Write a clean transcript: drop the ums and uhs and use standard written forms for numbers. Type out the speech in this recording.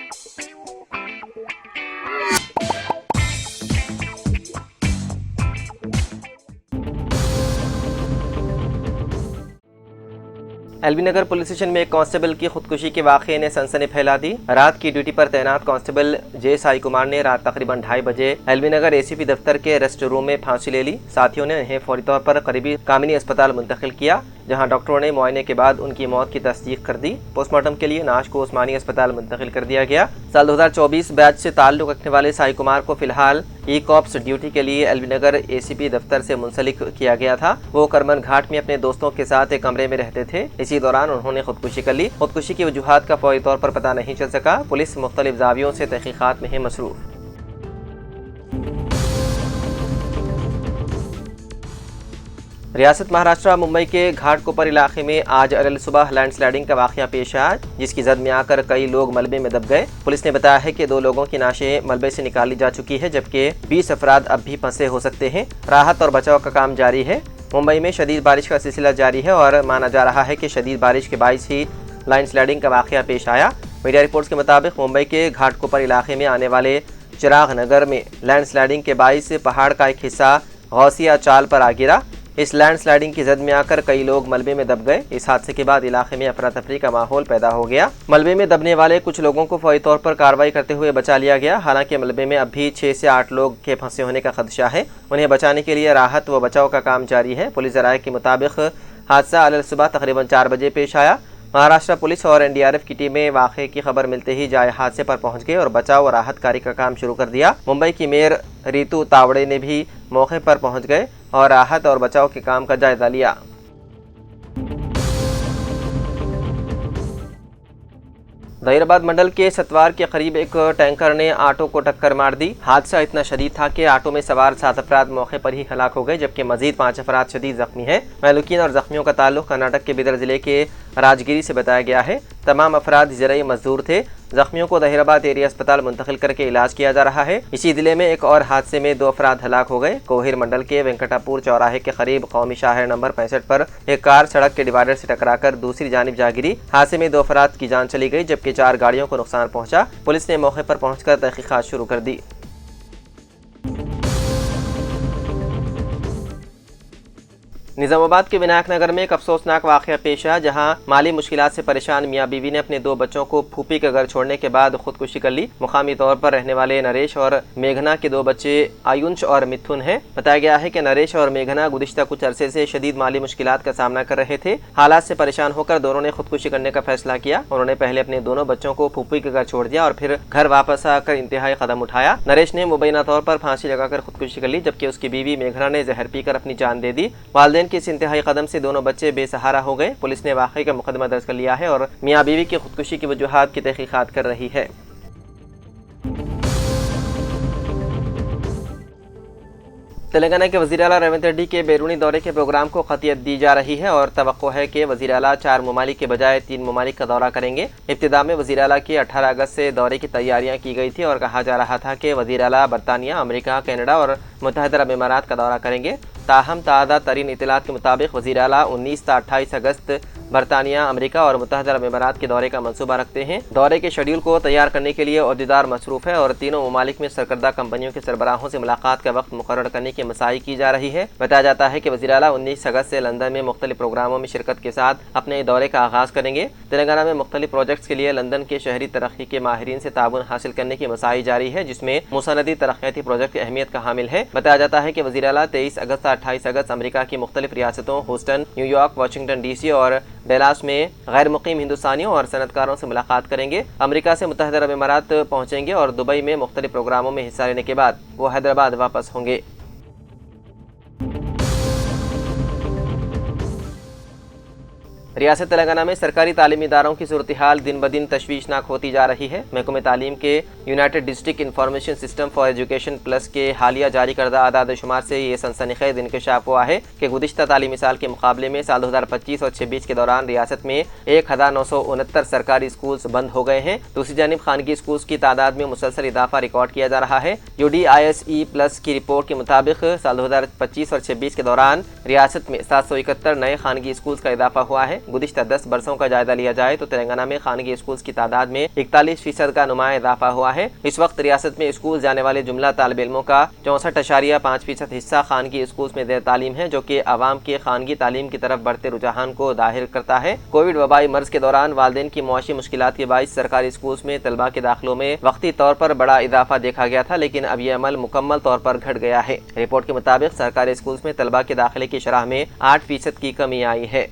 LB नगर police station में एक constable की खुदकुशी के वाक़े ने सनसनी फैला दी। रात की ड्यूटी पर तैनात कांस्टेबल जे साई कुमार ने रात तकरीबन 2:30 बजे एलबी नगर एसीपी दफ्तर के रेस्ट रूम में फांसी ले ली। साथियों ने उन्हें फौरी तौर पर करीबी कामिनी अस्पताल मुंतकिल किया, जहां डॉक्टरों ने मुआयने के बाद उनकी मौत की तस्दीक कर दी। पोस्टमार्टम के लिए नाश को उस्मानी अस्पताल मुंतकिल कर दिया गया। साल 2024 बैच से ताल्लुक रखने वाले साई कुमार को फिलहाल ई कॉप्स ड्यूटी के लिए एलबी नगर एसीपी दफ्तर से मुंसलिक किया गया था। वो करमन घाट में अपने दोस्तों के साथ एक कमरे में रहते थे। इसी दौरान उन्होंने खुदकुशी कर ली। खुदकुशी की वजूहात का फौरी तौर पर पता नहीं चल सका। पुलिस मुख्तलिफ जावियों से तहकीकात में है मसरूफ। रियासत महाराष्ट्र मुंबई के घाटकोपर इलाके में आज अरल सुबह लैंडस्लाइडिंग का वाक़या पेश आया, जिसकी जद में आकर कई लोग मलबे में दब गए। पुलिस ने बताया है कि 2 लोगों की नाशें मलबे से निकाली जा चुकी है, जबकि 20 अफराद अब भी फंसे हो सकते हैं। राहत और बचाव का काम जारी है। मुंबई में शदीद बारिश का सिलसिला जारी है और माना जा रहा है कि शदीद बारिश के बाइस ही लैंडस्लाइडिंग का वाक़या पेश आया। मीडिया रिपोर्ट्स के मुताबिक मुंबई के घाटकोपर इलाके में आने वाले चिराग नगर में लैंडस्लाइडिंग के बाइस पहाड़ का एक हिस्सा गौसिया चाल पर आ गिरा। इस लैंडस्लाइडिंग की जद में आकर कई लोग मलबे में दब गए। इस हादसे के बाद इलाके में अफरा तफरी का माहौल पैदा हो गया। मलबे में दबने वाले कुछ लोगों को फौरी तौर पर कार्रवाई करते हुए बचा लिया गया। हालांकि मलबे में अब भी 6 से 8 लोग के फंसे होने का खदशा है। उन्हें बचाने के लिए राहत व बचाव का काम जारी है। पुलिस ज़राए के मुताबिक हादसा अल सुबह तकरीबन 4 बजे पेश आया। महाराष्ट्र पुलिस और एनडीआरएफ की टीमें वाक़े की खबर मिलते ही जाए हादसे पर पहुंच गए और बचाव और राहत कार्य का काम शुरू कर दिया। मुंबई की मेयर रीतू तावड़े ने भी मौके पर पहुंच गए और राहत और बचाव के काम का जायजा लिया। ज़हीराबाद मंडल के सतवार के करीब एक टैंकर ने ऑटो को टक्कर मार दी। हादसा इतना शदीद था कि ऑटो में सवार 7 अफराद मौके पर ही हलाक हो गए, जबकि मजीद 5 अफराद शदीद जख्मी हैं। महलूकीन और जख्मियों का ताल्लुक कर्नाटक के बिदर जिले के राजगिरी से बताया गया है। तमाम अफराद ज़राई मजदूर थे। जख्मियों को ज़हीराबाद एरिया अस्पताल मुंतकिल करके इलाज किया जा रहा है। इसी जिले में एक और हादसे में 2 अफराद हलाक हो गए। कोहिर मंडल के वेंकटापुर चौराहे के करीब कौमी शाहर नंबर 65 पर एक कार सड़क के डिवाइडर से टकराकर दूसरी जानिब जा गिरी। हादसे में 2 अफराद की जान चली गई, जबकि 4 गाड़ियों को नुकसान पहुंचा। पुलिस ने मौके पर पहुंचकर तहकीकात शुरू कर दी। निजामाबाद के विनायक नगर में एक अफसोसनाक वाक़या पेश आया, जहां माली मुश्किलात से परेशान मियाँ बीवी ने अपने 2 बच्चों को फूफी का घर छोड़ने के बाद खुदकुशी कर ली। मुकामी तौर पर रहने वाले नरेश और मेघना के 2 बच्चे आयुंश और मिथुन हैं। बताया गया है कि नरेश और मेघना गुज़िश्ता कुछ अरसे से शदीद माली मुश्किलात का सामना कर रहे थे। हालात से परेशान होकर दोनों ने खुदकुशी करने का फैसला किया। उन्होंने पहले अपने दोनों बच्चों को फूफी के घर छोड़ दिया और फिर घर वापस आकर इंतहाई कदम उठाया। नरेश ने मुबैना तौर पर फांसी लगाकर खुदकुशी कर ली, जबकि उसकी बीवी मेघना ने जहर पीकर अपनी जान दे दी। वालिदैन की इस इंतहाई कदम से दोनों बच्चे बेसहारा हो गए। पुलिस ने वाक़े का मुकदमा दर्ज कर लिया है और मियाँ बीवी की खुदकुशी की वजूहात की तहकीकात कर रही है। तेलंगाना के वज़ीर आला रेवंत रेड्डी के बैरूनी दौरे के प्रोग्राम को ख़तियत दी जा रही है और तवक्को है कि वज़ीर आला 4 ममालिक के बजाय 3 ममालिक का दौरा करेंगे। इब्तिदा में वज़ीर आला की 18 अगस्त से दौरे की तैयारियां की गई थी और कहा जा रहा था कि वज़ीर आला बरतानिया, अमेरिका, कनाडा और मुत्तहिदा अरब इमारात का दौरा करेंगे। ताहम ताज़ा तरीन इत्तलात के मुताबिक वज़ीर आला 19 से 28 अगस्त बरतानिया, अमेरिका और मुत्तहिदा अरब इमारात के दौरे का मंसूबा रखते हैं। दौरे के शेड्यूल को तैयार करने के लिए ओहदेदार मसरूफ़ है और तीनों ममालिक में सरकर्दा कंपनियों के सरबराहों से मुलाकात का वक्त मुकर्रर करने की मसाई की जा रही है। बताया जाता है कि वज़ीर आला 19 अगस्त से लंदन में मुख्तलिफ प्रोग्रामों में शिरकत के साथ अपने दौरे का आगाज़ करेंगे। तेलंगाना में मुख्तलिफ प्रोजेक्ट्स के लिए लंदन के शहरी तरक्की के माहिरीन से ताउन हासिल करने की मसाई जारी है, जिसमें मुसनदी तरक्याती प्रोजेक्ट की अहमियत का हामिल है। बताया जाता है कि वज़ीर आला 23 अगस्त से 28 अगस्त अमेरिका की मुख्तलिफ रियासतों ह्यूस्टन, न्यूयॉर्क, वाशिंगटन DC और डेलास में गैर मुकीम हिंदुस्तानियों और सनतकारों से मुलाकात करेंगे। अमेरिका से मुत्तहिदा अरब इमारात पहुंचेंगे और दुबई में मुख्तलिफ प्रोग्रामों में हिस्सा लेने के बाद वो हैदराबाद वापस होंगे। रियासत तेलंगाना में सरकारी तालीमी इदारों की सूरत हाल दिन ब दिन तशवीशनाक होती जा रही है। महकमे तालीम के United district information system for education plus के हालिया जारी करदा आदाद शुमार से ये सनसनीखेज इंकशाफ हुआ है कि गुज़िश्ता तालीमी साल के मुकाबले में साल 2025 और 26 के दौरान रियासत में 1969 सरकारी स्कूल्स बंद हो गए हैं। दूसरी जानिब खानगी स्कूल्स की तादाद में मुसलसल इजाफा रिकॉर्ड किया जा रहा है। UDISE प्लस की रिपोर्ट के मुताबिक साल 2025 और 26 के दौरान रियासत में 771 नए खानगी स्कूल्स का इजाफा हुआ है। गुज़िश्ता 10 बरसों का जायजा लिया जाए तो तेलंगाना में खानगी स्कूल की तादाद में 41% का नुमाया इजाफा हुआ है। इस वक्त रियासत में स्कूल जाने वाले जुमला तालिब इल्मों का 64.5% हिस्सा खानगी स्कूल में ज़ेर तालीम है, जो कि आवाम के खानगी तालीम की तरफ बढ़ते रुझान को जाहिर करता है। कोविड वबाई मर्ज के दौरान वालिदैन की मुआशी मुश्किलात के बाइस सरकारी स्कूल में तलबा के दाखिलों में वक्ती तौर पर बड़ा इजाफा देखा गया था, लेकिन अब यह अमल मुकम्मल तौर पर घट गया है। रिपोर्ट के मुताबिक सरकारी स्कूल में तलबा के दाखिले की शरह में 8% की कमी आई है।